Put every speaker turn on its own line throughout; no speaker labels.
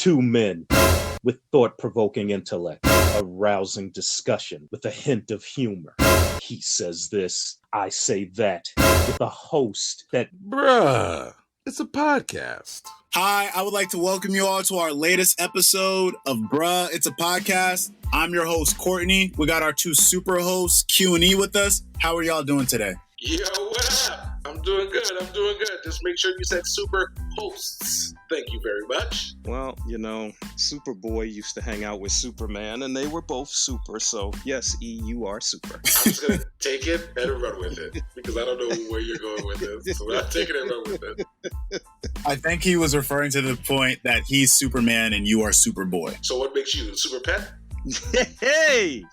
Two men with thought-provoking intellect, a rousing discussion with a hint of humor. He says this, I say that, with a host that...
Bruh, it's a podcast.
Hi, I would like to welcome you all to our latest episode of Bruh, It's a Podcast. I'm your host, Courtney. We got our two super hosts, Q and E, with us. How are y'all doing today?
Yo, what up? I'm doing good. Just make sure you said super hosts. Thank you very much.
Well, you know, Superboy used to hang out with Superman, and they were both super, so yes, E, you are super.
I'm just going to take it and run with it, because I don't know where you're going with this, so I'm taking it and run with it.
I think he was referring to the point that he's Superman and you are Superboy.
So what makes you super pet?
Hey!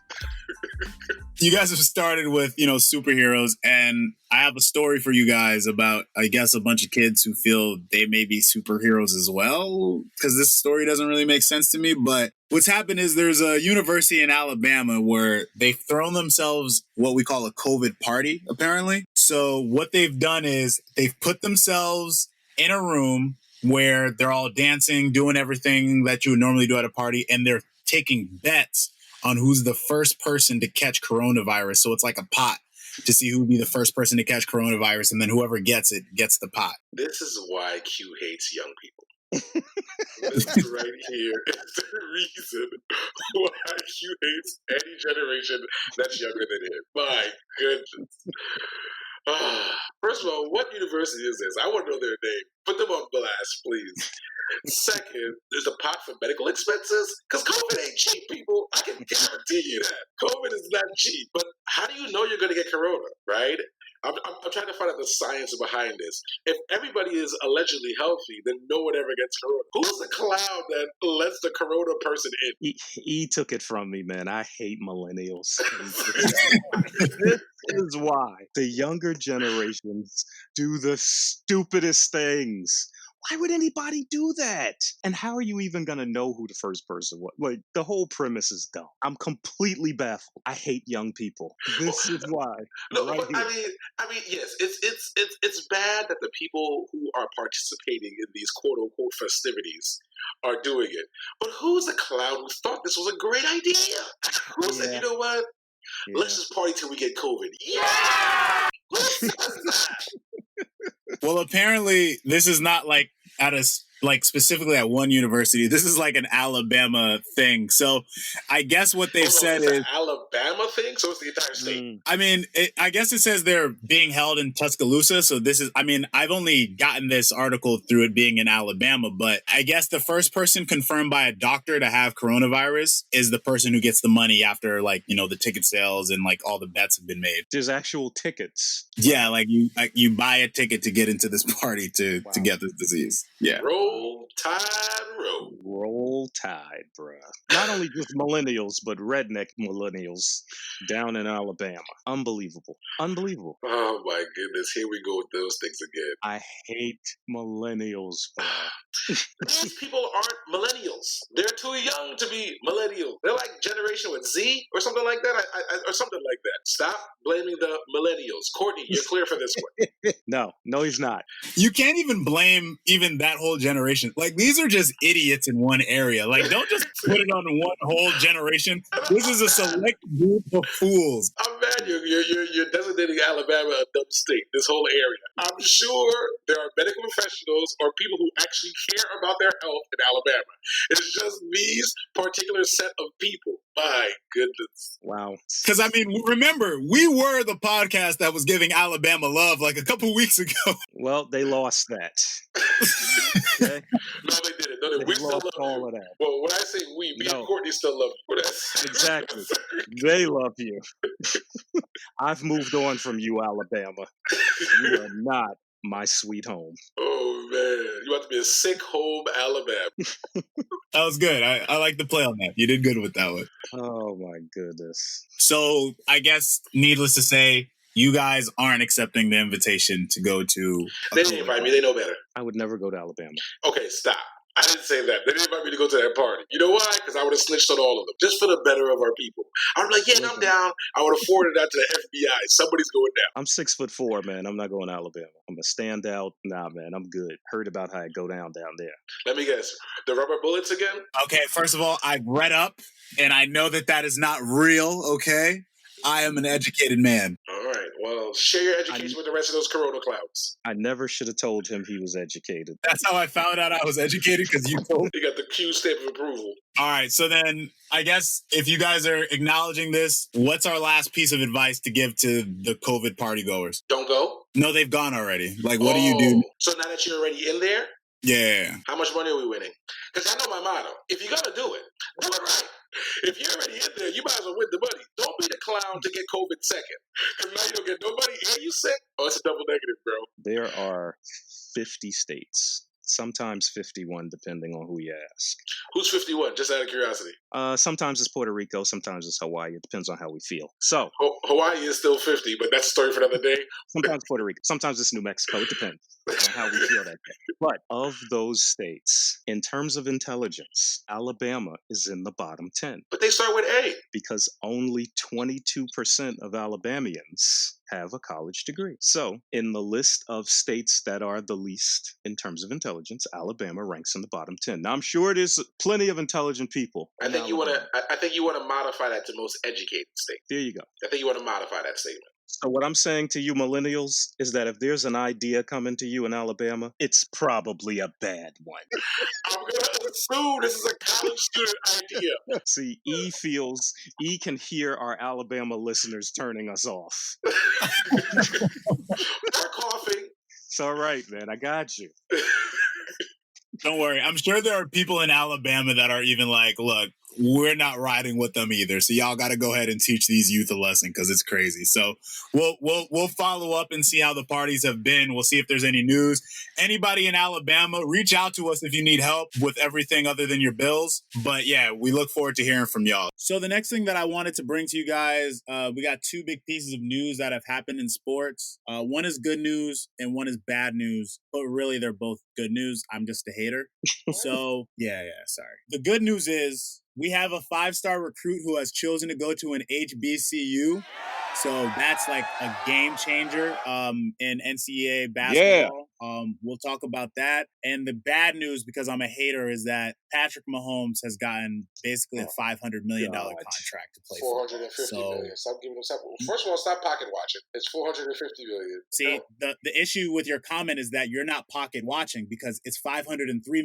You guys have started with, superheroes, and I have a story for you guys about, I guess, a bunch of kids who feel they may be superheroes as well, because this story doesn't really make sense to me. But what's happened is there's a university in Alabama where they've thrown themselves what we call a COVID party, apparently. So what they've done is they've put themselves in a room where they're all dancing, doing everything that you would normally do at a party, and they're taking bets on who's the first person to catch coronavirus. So it's like a pot to see who would be the first person to catch coronavirus, and then whoever gets it gets the pot.
This is why Q hates young people. This right here is the reason why Q hates any generation that's younger than him. My goodness. First of all, what university is this? I want to know their name. Put them on blast, please. Second, there's a pot for medical expenses? Because COVID ain't cheap, people. I can guarantee you that. COVID is not cheap. But how do you know you're going to get corona, right? I'm trying to find out the science behind this. If everybody is allegedly healthy, then no one ever gets corona. Who's the clown that lets the corona person in?
He took it from me, man. I hate millennials. This is why the younger generations do the stupidest things. Why would anybody do that? And how are you even going to know who the first person was? Like, the whole premise is dumb. I'm completely baffled. I hate young people. This is why.
No, right but here. I mean, yes, it's bad that the people who are participating in these quote unquote festivities are doing it. But who's the clown who thought this was a great idea? Who said, you know what? Yeah. Let's just party till we get COVID. Yeah! Who says that?
Well, apparently this is not like specifically at one university. This is like an Alabama thing. So I guess what they've said is
an Alabama thing. So it's the entire state.
I mean, I guess it says they're being held in Tuscaloosa. So this is, I've only gotten this article through it being in Alabama, but I guess the first person confirmed by a doctor to have coronavirus is the person who gets the money after the ticket sales and all the bets have been made.
There's actual tickets.
Yeah. You buy a ticket to get into this party to get this disease. Yeah.
Roll Tide, roll.
Roll Tide, bruh. Not only just millennials, but redneck millennials down in Alabama. Unbelievable.
Oh my goodness, here we go with those things again.
I hate millennials, bruh.
These people aren't millennials. They're too young to be millennials. They're like generation with Z or something like that. Or something like that. Stop blaming the millennials. Courtney, you're clear for this one.
No, he's not.
You can't even blame even that whole generation. These are just idiots in one area. Don't just put it on one whole generation. This is a select group of fools.
I'm mad you're designating Alabama a dumb state, this whole area. I'm sure there are medical professionals or people who actually care about their health in Alabama. It's just these particular set of people. My goodness.
Wow.
Because, remember, we were the podcast that was giving Alabama love a couple weeks ago.
Well, they lost that.
Okay? No, they didn't. No, we still love
all
you.
Of that.
Well, when I say we, me and Courtney still love you.
Exactly. They love you. I've moved on from you, Alabama. You are not my sweet home.
Oh, man. You have to be a sick home, Alabama.
That was good. I like the play on that. You did good with that one.
Oh, my goodness.
So, I guess, needless to say, you guys aren't accepting the invitation to go to...
They didn't invite me. They know better.
I would never go to Alabama.
Okay, stop. I didn't say that. They didn't invite me to go to that party. You know why? Because I would have snitched on all of them, just for the better of our people. I would be like, yeah, I'm down. I would have forwarded that to the FBI. Somebody's going down.
I'm 6'4", man. I'm not going to Alabama. I'm a standout. Nah, man, I'm good. Heard about how it go down there.
Let me guess. The rubber bullets again?
Okay, first of all, I've read up, and I know that is not real, okay? I am an educated man.
All right. Well, share your education with the rest of those corona clouds.
I never should have told him he was educated.
That's how I found out I was educated, because you told me.
You got the Q stamp of approval.
All right, so then I guess if you guys are acknowledging this, what's our last piece of advice to give to the COVID party goers?
Don't go?
No, they've gone already. Like, what do you do?
So now that you're already in there?
Yeah.
How much money are we winning? Because I know my motto. If you're going to do it right. If you're already in there, you might as well win the money. Don't be the clown to get COVID second. Because now you don't get no money and you sick. Oh, it's a double negative, bro.
There are 50 states. Sometimes 51, depending on who you ask.
Who's 51? Just out of curiosity.
Sometimes it's Puerto Rico. Sometimes it's Hawaii. It depends on how we feel. So
Hawaii is still 50, but that's a story for another day.
Sometimes Puerto Rico. Sometimes it's New Mexico. It depends on how we feel that day. But of those states, in terms of intelligence, Alabama is in the bottom 10.
But they start with A.
Because only 22% of Alabamians have a college degree. So, in the list of states that are the least in terms of intelligence, Alabama ranks in the bottom 10. Now, I'm sure there's plenty of intelligent people.
I think you want to modify that to most educated state.
There you go.
I think you want to modify that statement.
So what I'm saying to you millennials is that if there's an idea coming to you in Alabama, it's probably a bad one.
I'm going to assume this is a college student idea.
See, E can hear our Alabama listeners turning us off.
Or coughing.
It's all right, man. I got you.
Don't worry. I'm sure there are people in Alabama that are even like, look, we're not riding with them either. So y'all got to go ahead and teach these youth a lesson because it's crazy. So we'll follow up and see how the parties have been. We'll see if there's any news. Anybody in Alabama, reach out to us if you need help with everything other than your bills. But yeah, we look forward to hearing from y'all. So the next thing that I wanted to bring to you guys, we got two big pieces of news that have happened in sports. One is good news and one is bad news, but really they're both good news. I'm just a hater. So yeah, sorry. The good news is we have a 5-star recruit who has chosen to go to an HBCU. So that's like a game changer in NCAA basketball. Yeah. We'll talk about that. And the bad news, because I'm a hater, is that Patrick Mahomes has gotten basically a $500 million contract to play for.
$450 million. Stop giving him stuff. First of all, stop pocket watching. It's $450 million.
See, the issue with your comment is that you're not pocket watching because it's $503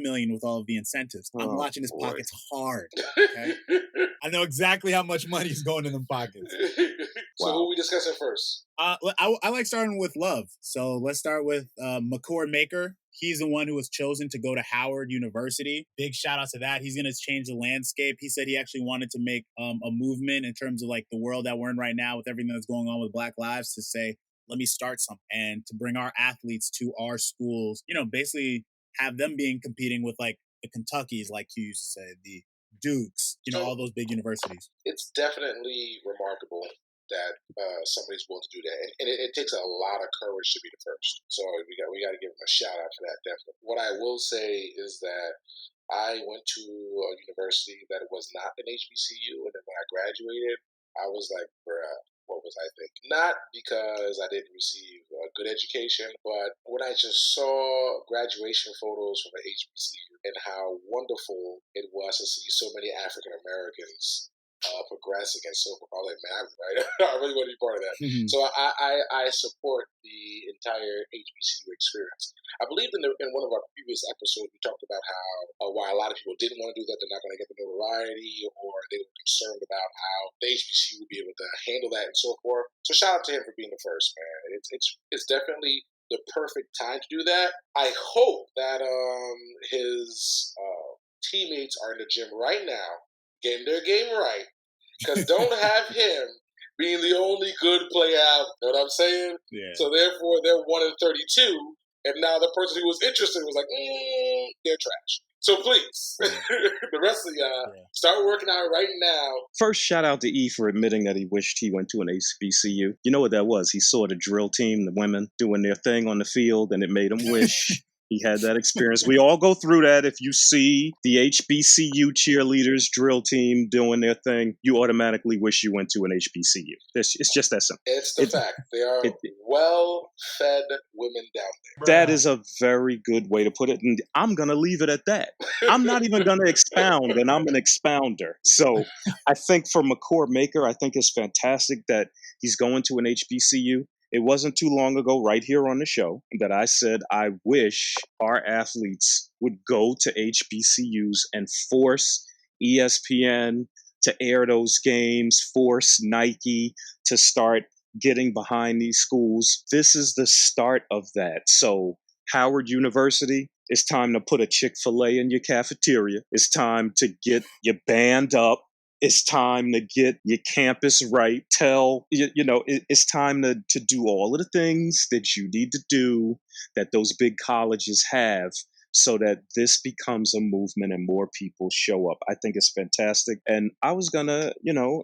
million with all of the incentives. I'm watching his pockets hard. Okay? I know exactly how much money is going in them pockets.
So who are we discussing first?
I like starting with love. So let's start with Makur Maker. He's the one who was chosen to go to Howard University. Big shout out to that. He's going to change the landscape. He said he actually wanted to make a movement in terms of like the world that we're in right now with everything that's going on with Black lives to say, let me start something and to bring our athletes to our schools, basically have them competing with like the Kentuckys, like you used to say, the Dukes, all those big universities.
It's definitely remarkable that somebody's willing to do that, and it takes a lot of courage to be the first. So we got to give them a shout out for that. Definitely. What I will say is that I went to a university that was not an HBCU, and then when I graduated, I was like, bruh, what was I thinking? Not because I didn't receive a good education, but when I just saw graduation photos from an HBCU and how wonderful it was to see so many African Americans progressing and so forth. I was like, man, I really want to be part of that. Mm-hmm. So I support the entire HBCU experience. I believe in one of our previous episodes, we talked about how why a lot of people didn't want to do that, they're not going to get the notoriety, or they were concerned about how the HBCU would be able to handle that and so forth. So shout out to him for being the first, man. It's definitely the perfect time to do that. I hope that his teammates are in the gym right now, getting their game right, because don't have him being the only good player out. You know what I'm saying?
Yeah.
So therefore, they're 1-32, and now the person who was interested was like, they're trash. So please, the rest of y'all, start working out right now.
First, shout out to E for admitting that he wished he went to an HBCU. You know what that was? He saw the drill team, the women, doing their thing on the field, and it made him wish He had that experience. We all go through that. If you see the HBCU cheerleaders drill team doing their thing, you automatically wish you went to an HBCU. It's just that simple.
It's the fact. They are well-fed women down there.
That is a very good way to put it. And I'm going to leave it at that. I'm not even going to expound, and I'm an expounder. So I think for Makur Maker, I think it's fantastic that he's going to an HBCU. It wasn't too long ago, right here on the show, that I said I wish our athletes would go to HBCUs and force ESPN to air those games, force Nike to start getting behind these schools. This is the start of that. So Howard University, it's time to put a Chick-fil-A in your cafeteria. It's time to get your band up. It's time to get your campus right. It's time to do all of the things that you need to do that those big colleges have so that this becomes a movement and more people show up. I think it's fantastic. And I was going to,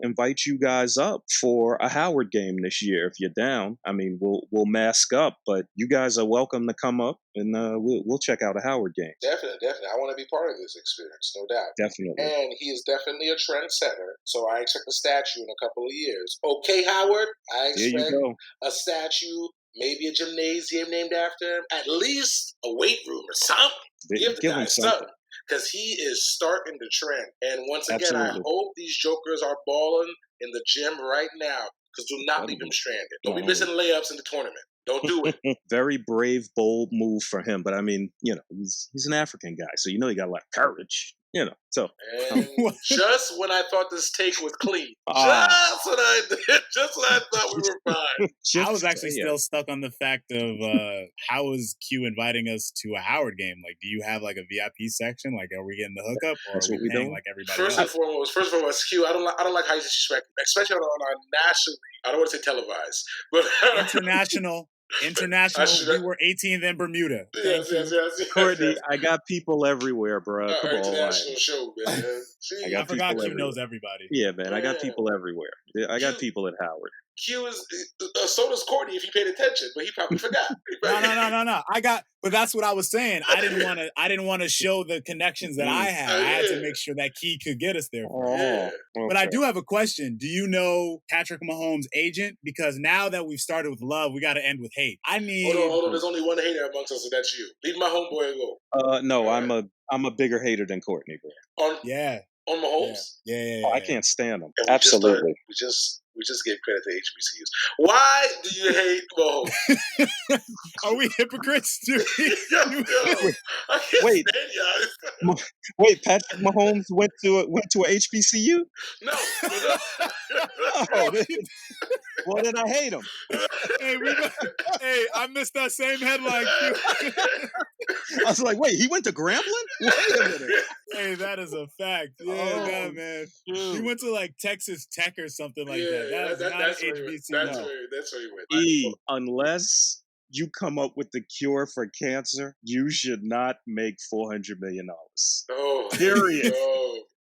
invite you guys up for a Howard game this year if you're down. I mean, we'll mask up, but you guys are welcome to come up and we'll check out a Howard game.
Definitely. I want to be part of this experience, no doubt.
Definitely.
And he is definitely a trendsetter, so I expect a statue in a couple of years. Okay, Howard, I expect a statue, maybe a gymnasium named after him, at least a weight room or something. Give the guy something. Because he is starting the trend. And once again, I hope these jokers are balling in the gym right now, because do not leave him stranded. Don't be missing layups in the tournament. Don't do it.
Very brave, bold move for him. But I mean, he's an African guy, so you got a lot of courage. So.
And just when I thought this take was clean, just when I thought we were fine.
I was actually still stuck on the fact of how is Q inviting us to a Howard game? Like, do you have like a VIP section? Like, are we getting the hookup, or are we paying like everybody else?
First and foremost, Q. I don't like how you disrespect, especially on our nationally. I don't want to say televised, but
international. We were 18th in Bermuda.
Yes.
Courtney, I got people everywhere, bro. Come on,
international show, man.
I forgot Q knows everybody.
Yeah, man. I got people everywhere. I got people at Howard.
Q is so does Courtney if he paid attention, but he probably forgot.
No. But that's what I was saying. I didn't want to show the connections that I had. I had to make sure that Key could get us there.
Okay.
But I do have a question. Do you know Patrick Mahomes' agent? Because now that we've started with love, we got to end with hate.
Hold on. There's only one hater amongst us, and that's you. Leave my homeboy go.
No, I'm a bigger hater than Courtney, bro.
On Mahomes?
Yeah.
I can't stand him.
Absolutely. We just gave credit to HBCUs. Why do you hate Mahomes?
Are we hypocrites?
I can't stand y'all.
Wait, Patrick Mahomes went to a HBCU?
No.
Well, then I hate him.
Hey, I missed that same headline.
I was like, wait, he went to Grambling? Wait a minute.
Hey, that is a fact. Yeah, man. He went to like Texas Tech or something like that. That's not HBCU.
That's where he went.
Unless you come up with the cure for cancer, you should not make $400 million.
Oh,
period.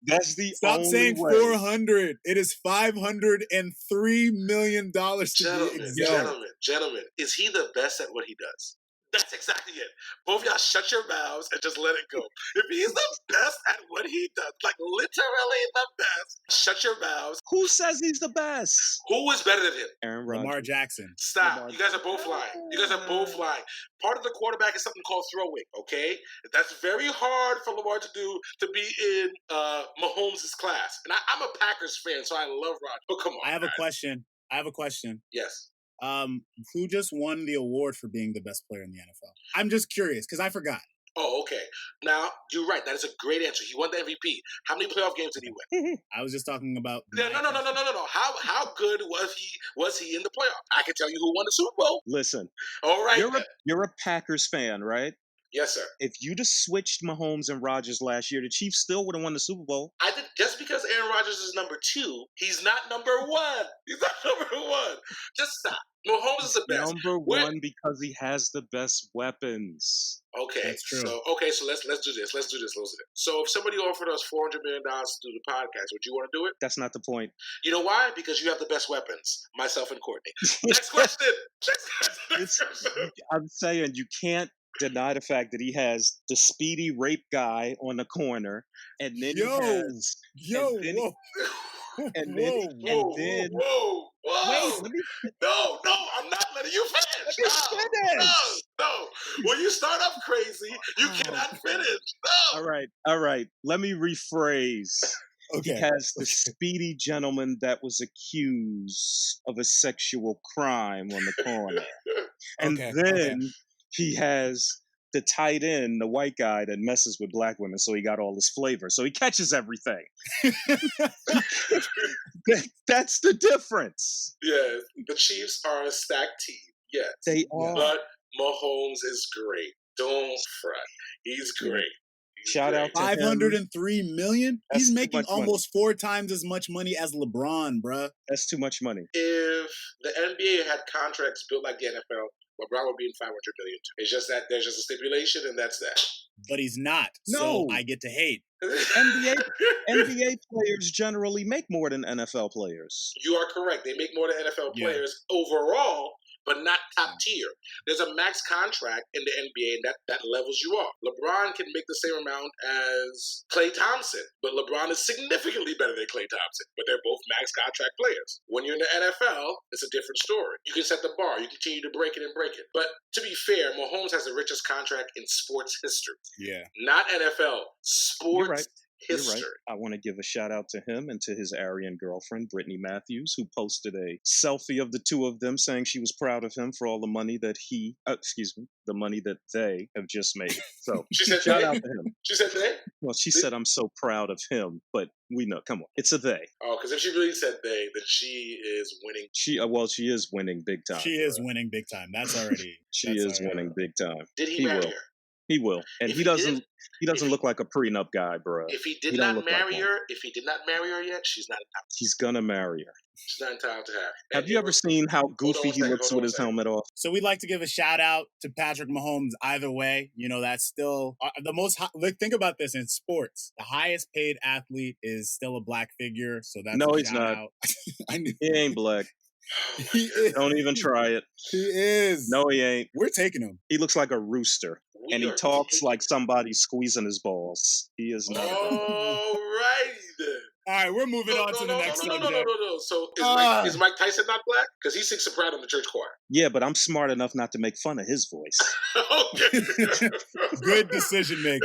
That's the
Stop
only
saying
way.
400. It is $503 million to be exact.
Gentlemen, is he the best at what he does? That's exactly it. Both y'all shut your mouths and just let it go. If he's the best at what he does, like literally the best, shut your mouths.
Who says he's the best?
Who is better than him?
Aaron Rodgers.
Lamar Jackson.
Stop. You guys are both lying. Part of the quarterback is something called throwing, okay? That's very hard for Lamar to do, to be in Mahomes' class. And I'm a Packers fan, so I love Rodgers. But come on.
I have a question.
Yes.
Who just won the award for being the best player in the NFL? I'm just curious because I forgot.
Oh, okay. Now, you're right. That is a great answer. He won the MVP. How many playoff games did he win?
I was just talking about...
No. How good was he in the playoff? I can tell you who won the Super Bowl.
Listen.
All right.
You're a Packers fan, right?
Yes, sir.
If you'd have switched Mahomes and Rodgers last year, the Chiefs still would have won the Super Bowl.
I did, just because Aaron Rodgers is number 2, he's not number 1. He's not number 1. Just stop. Mahomes is the best.
Number 1 because he has the best weapons.
Okay,
that's true.
So let's do this. So if somebody offered us $400 million to do the podcast, would you want to do it?
That's not the point.
You know why? Because you have the best weapons, myself and Courtney. Next question.
I'm saying you can't deny the fact that he has the speedy rape guy on the corner, and then he has
whoa,
and then wait, let me
No, I'm not letting you finish.
finish.
No. When you start off crazy, you cannot finish. No.
All right. Let me rephrase.
Okay.
He has the speedy gentleman that was accused of a sexual crime on the corner. And then he has the tight end, the white guy that messes with black women, so he got all this flavor. So he catches everything. That's the difference.
Yes, the Chiefs are a stacked team. Yes.
They are.
But Mahomes is great. Don't fret. He's great.
Shout out to
$503 million.
That's
He's making almost 4 times as much money as LeBron, bruh.
That's too much money.
If the NBA had contracts built like the NFL, LeBron would be in $500 million. It's just that there's just a stipulation, and that's that.
But he's not.
No.
So I get to hate.
NBA players generally make more than NFL players.
You are correct. They make more than NFL players overall, but not top tier. There's a max contract in the NBA, and that levels you off. LeBron can make the same amount as Klay Thompson, but LeBron is significantly better than Klay Thompson, but they're both max contract players. When you're in the NFL, it's a different story. You can set the bar. You continue to break it and break it. But to be fair, Mahomes has the richest contract in sports history.
Yeah.
Not NFL, sports history.
You're right. I want to give a shout out to him and to his Aryan girlfriend, Brittany Matthews, who posted a selfie of the two of them saying she was proud of him for all the money that the money that they have just made. So
she said
shout out to him.
She said they?
Well, she said, I'm so proud of him, but we know, come on, it's a they.
Oh, because if she really said they, then she is winning.
She is winning big time.
She is winning big time. That's already.
She is winning big time.
Did he marry her?
He will, and he doesn't look like a prenup guy, bro.
If he did not marry her yet, she's not entitled.
He's gonna marry her.
She's not entitled to have.
Have you ever seen how goofy he looks with his helmet off?
So we'd like to give a shout out to Patrick Mahomes. Either way, that's still the most. Think about this in sports: the highest paid athlete is still a black figure. So that's
he's not. He ain't black.
He is.
Don't even try it.
He is.
No, he ain't.
We're taking him.
He looks like a rooster. And he talks like somebody squeezing his balls. He is not.
All righty then.
All right, we're moving on to the next subject.
No. So is Mike Tyson not black? Because he sings soprano in the church choir.
Yeah, but I'm smart enough not to make fun of his voice.
Okay.
Good decision making.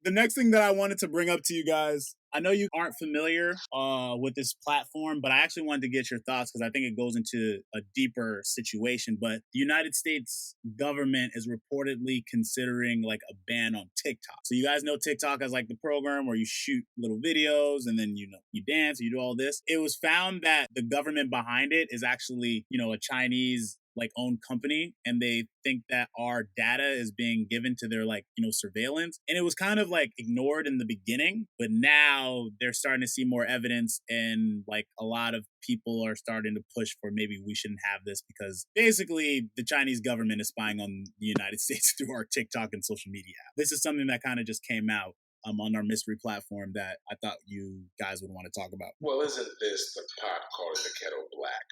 The next thing that I wanted to bring up to you guys, I know you aren't familiar with this platform, but I actually wanted to get your thoughts because I think it goes into a deeper situation. But the United States government is reportedly considering like a ban on TikTok. So you guys know TikTok as like the program where you shoot little videos and then, you dance, you do all this. It was found that the government behind it is actually, a Chinese owned company, and they think that our data is being given to their surveillance. And it was kind of ignored in the beginning, but now they're starting to see more evidence, and a lot of people are starting to push for maybe we shouldn't have this because basically the Chinese government is spying on the United States through our TikTok and social media. This is something that kind of just came out on our mystery platform that I thought you guys would want to talk about.
Well, isn't this the pot calling the kettle black?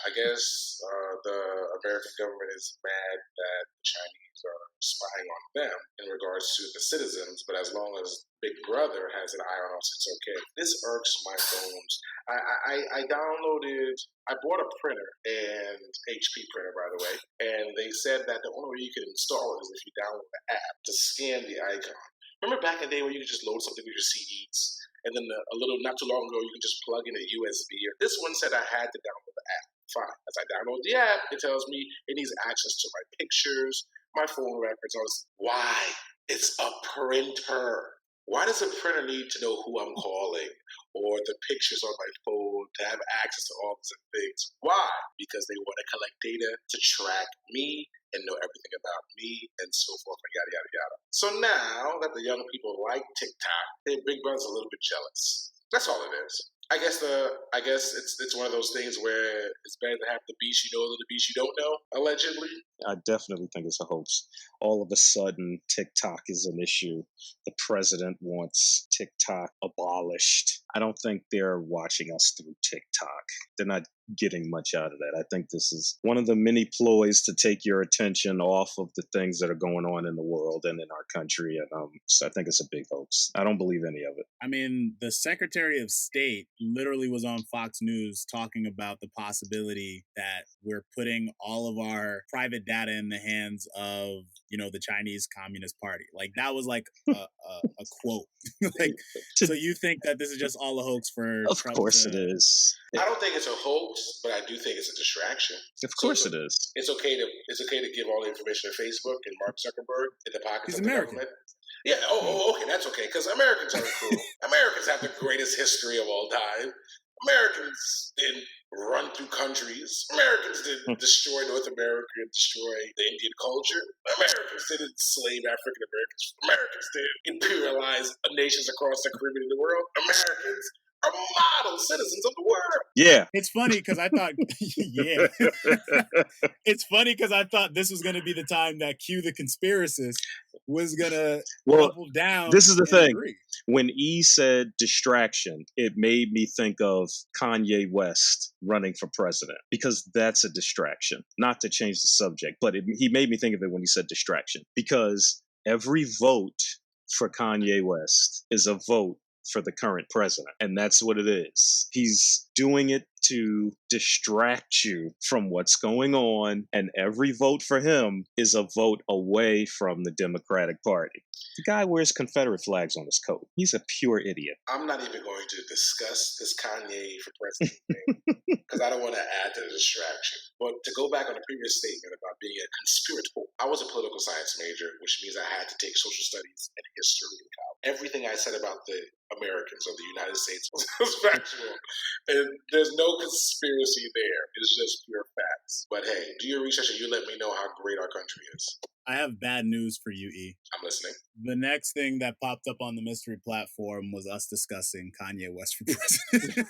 I guess the American government is mad that the Chinese are spying on them in regards to the citizens, but as long as Big Brother has an eye on us, it's okay. This irks my bones. I bought a printer, and HP printer, by the way, and they said that the only way you can install it is if you download the app to scan the icon. Remember back in the day where you could just load something with your CDs? And then not too long ago, you can just plug in a USB. This one said I had to download the app. Fine. As I download the app, it tells me it needs access to my pictures, my phone records. Why? It's a printer. Why does a printer need to know who I'm calling or the pictures on my phone to have access to all these things? Why? Because they want to collect data to track me and know everything about me and so forth and yada, yada, yada. So now that the young people like TikTok, their big brother's a little bit jealous. That's all it is. I guess it's one of those things where it's better to have the beast you know than the beast you don't know, allegedly.
I definitely think it's a hoax. All of a sudden, TikTok is an issue. The president wants TikTok abolished. I don't think they're watching us through TikTok. They're not getting much out of that. I think this is one of the many ploys to take your attention off of the things that are going on in the world and in our country. And so I think it's a big hoax. I don't believe any of it.
I mean, the Secretary of State literally was on Fox News talking about the possibility that we're putting all of our private data in the hands of, the Chinese Communist Party. Like, that was like a quote. Like, so you think that this is just all a hoax for
Of
Trump
course it is.
I don't think it's a hoax, but I do think it's a distraction.
Of course it is.
It's okay to give all the information to Facebook and Mark Zuckerberg in the pockets
He's
of the
American.
government. Yeah. Okay, that's okay because Americans are cool. Americans have the greatest history of all time. Americans didn't run through countries. Americans didn't destroy North America and destroy the Indian culture. Americans didn't enslave African Americans. Americans didn't imperialize nations across the Caribbean and the world. Americans are model citizens of the world.
Yeah.
It's funny because I thought, it's funny because I thought this was going to be the time that Q the conspiracist was going to double down.
This is the thing.
Agree.
When E said distraction, it made me think of Kanye West running for president because that's a distraction. Not to change the subject, but he made me think of it when he said distraction because every vote for Kanye West is a vote for the current president. And that's what it is. He's doing it to distract you from what's going on. And every vote for him is a vote away from the Democratic Party. The guy wears Confederate flags on his coat. He's a pure idiot.
I'm not even going to discuss this Kanye for president thing because I don't want to add to the distraction. But to go back on the previous statement about being a conspirator, I was a political science major, which means I had to take social studies and history in college. Everything I said about the Americans or the United States was factual. And there's no conspiracy there. It's just pure facts. But hey, do your research and you let me know how great our country is.
I have bad news for you, E.
I'm listening.
The next thing that popped up on the mystery platform was us discussing Kanye West for president.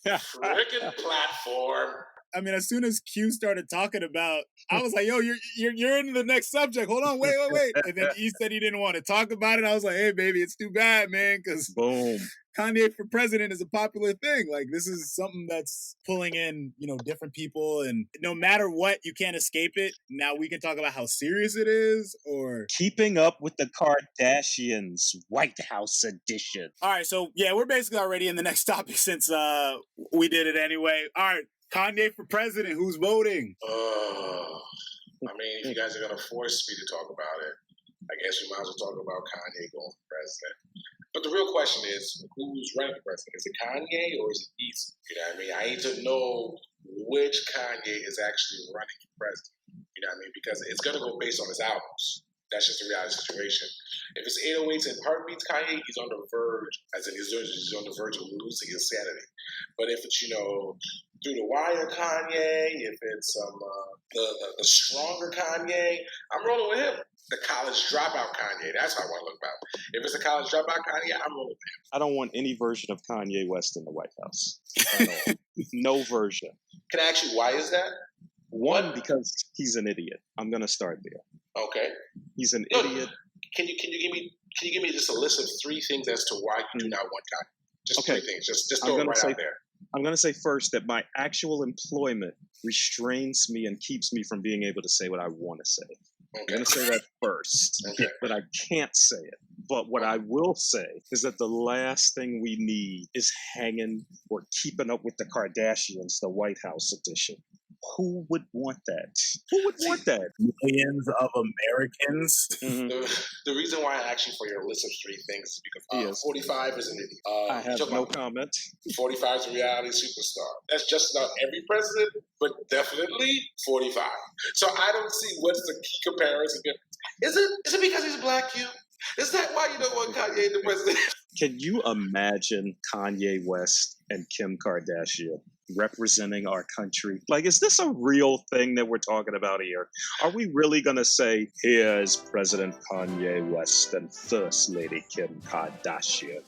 Frickin' platform.
I mean, as soon as Q started talking about, I was like, "Yo, you're into the next subject. Hold on, wait." And then E said he didn't want to talk about it. I was like, "Hey, baby, it's too bad, man, because
boom,
Kanye for president is a popular thing. Like, this is something that's pulling in, different people, and no matter what, you can't escape it. Now we can talk about how serious it is, or
keeping up with the Kardashians, White House edition.
All right, so yeah, we're basically already in the next topic since we did it anyway. All right. Kanye for president, who's voting?
I mean, if you guys are going to force me to talk about it, I guess we might as well talk about Kanye going for president. But the real question is, who's running for president? Is it Kanye or is it East? You know what I mean? I need to know which Kanye is actually running for president. You know what I mean? Because it's going to go based on his albums. That's just the reality situation. If it's 808s and heartbeats Kanye, he's on the verge, he's on the verge of losing his sanity. But if it's, Through the Wire Kanye, if it's the stronger Kanye, I'm rolling with him. The college dropout Kanye, that's how I want to look about it. If it's a college dropout Kanye, I'm rolling with him.
I don't want any version of Kanye West in the White House at all. No version.
Can I ask you why is that?
One, because he's an idiot. I'm going to start there.
Okay.
He's an idiot.
Can you give me just a list of 3 things as to why you do not want Kanye? Just 3 things. Just throw it right out there.
I'm going to say first that my actual employment restrains me and keeps me from being able to say what I want to say. Okay. I'm going to say that first, but I can't say it. But what I will say is that the last thing we need is hanging or keeping up with the Kardashians, the White House edition. Who would want that? Who would want that?
Millions of Americans.
Mm-hmm.
The reason why I asked you for your list of 3 things is because 45 is an idiot.
I have no comment.
45 is a reality superstar. That's just not every president, but definitely 45. So I don't see what's the key comparison. Is it because he's black, you? Is that why you don't want Kanye the president?
Can you imagine Kanye West and Kim Kardashian representing our country. Like, is this a real thing that we're talking about here? Are we really going to say, here's President Kanye West and First Lady Kim Kardashian,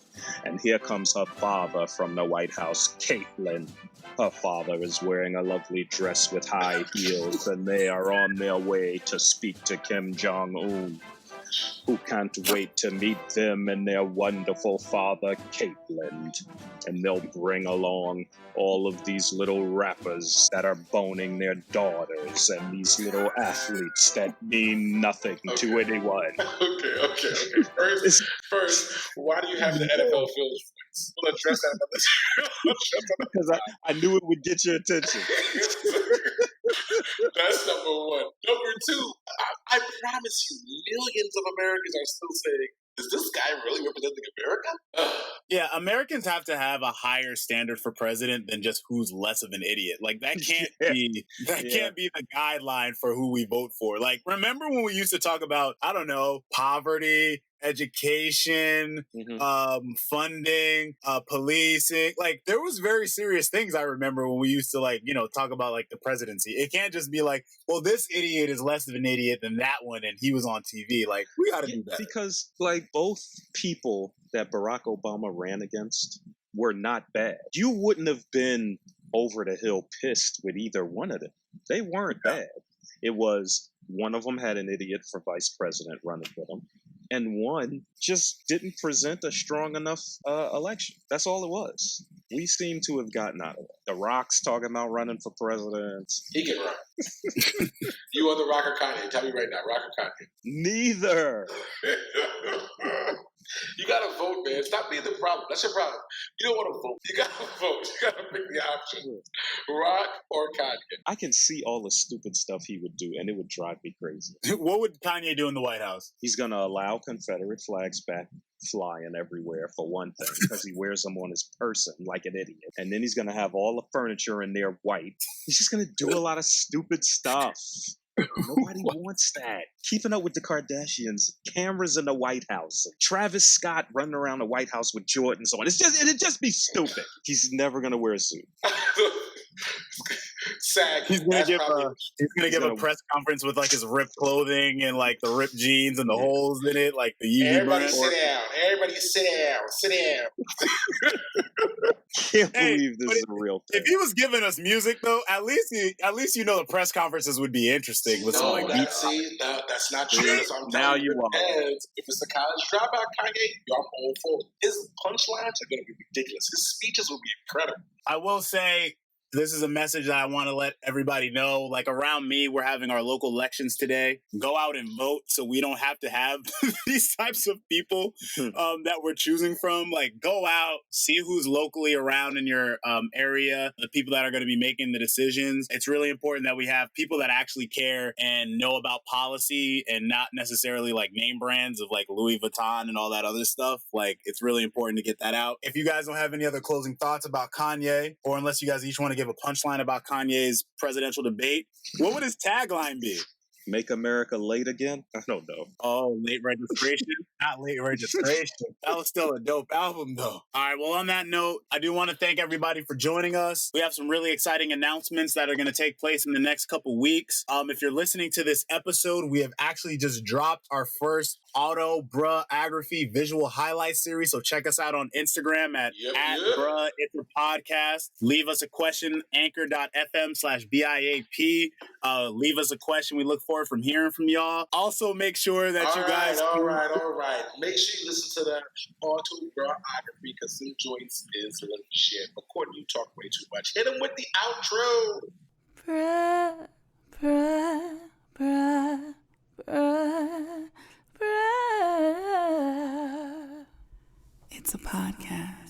and here comes her father from the White House, Caitlyn. Her father is wearing a lovely dress with high heels, and they are on their way to speak to Kim Jong-un, who can't wait to meet them and their wonderful father, Caitlyn. And they'll bring along all of these little rappers that are boning their daughters and these little athletes that mean nothing to anyone.
Okay. First, why do you have the NFL field points? We'll address that another
Because I knew it would get your attention.
That's number one. Number two, I promise you, millions of Americans are still saying, is this guy really representing America?
Yeah, Americans have to have a higher standard for president than just who's less of an idiot. Like that can't can't be the guideline for who we vote for. Like, remember when we used to talk about, I don't know, poverty, education, funding, policing. Like, there was very serious things I remember when we used to, like, you know, talk about like the presidency. It can't just be like, well, this idiot is less of an idiot than that one, and he was on TV. Like, we got to do better.
Because like both people that Barack Obama ran against were not bad. You wouldn't have been over the hill pissed with either one of them. They weren't bad. It was one of them had an idiot for vice president running with him, and one just didn't present a strong enough election. That's all it was. We seem to have gotten out of it. The Rock's talking about running for president.
He can run. You on the Rock or Kanye? Tell me right now, Rock or Kanye?
Neither.
You gotta vote, man. Stop being the problem. That's your problem. You don't want to vote. You gotta vote. You gotta pick the option. Rock or Kanye?
I can see all the stupid stuff he would do, and it would drive me crazy.
What would Kanye do in the White House?
He's going to allow Confederate flags back flying everywhere, for one thing, because he wears them on his person like an idiot. And then he's going to have all the furniture in there white. He's just going to do a lot of stupid stuff. Nobody wants that. Keeping up with the Kardashians, cameras in the White House, Travis Scott running around the White House with Jordans on. It'd just be stupid. He's never gonna wear a suit.
Sag.
He's gonna give a press conference with like his ripped clothing and like the ripped jeans and the holes in it, like the Yeezy
Everybody
brand.
sit down. Everybody sit down. Sit down.
Can't believe this is a real thing.
If he was giving us music though, at least you know the press conferences would be interesting with some like
that's not true. That's what I'm
now
telling
you are.
If it's a college dropout Kanye, I'm all for it. His punchlines are going to be ridiculous. His speeches will be incredible.
I will say, this is a message that I want to let everybody know. Like, around me, we're having our local elections today. Go out and vote so we don't have to have these types of people that we're choosing from. Like, go out, see who's locally around in your area, the people that are going to be making the decisions. It's really important that we have people that actually care and know about policy and not necessarily like name brands of like Louis Vuitton and all that other stuff. Like, it's really important to get that out. If you guys don't have any other closing thoughts about Kanye, or unless you guys each want to give a punchline about Kanye's presidential debate, what would his tagline be?
Make America late again? I don't know.
Oh, late registration? Not late registration. That was still a dope album, though. All right, well, on that note, I do want to thank everybody for joining us. We have some really exciting announcements that are going to take place in the next couple weeks. If you're listening to this episode, we have actually just dropped our first autobiography visual highlight series. So check us out on Instagram at bruh, it's a podcast. Leave us a question, anchor.fm/BIAP. Leave us a question. We look forward from hearing from y'all. Also, make sure that you guys...
All right. Make sure you listen to that autobiography because some joints is shit. Makur, you talk way too much. Hit him with the outro.
Bruh, bruh, bruh, bruh, bruh. It's a podcast.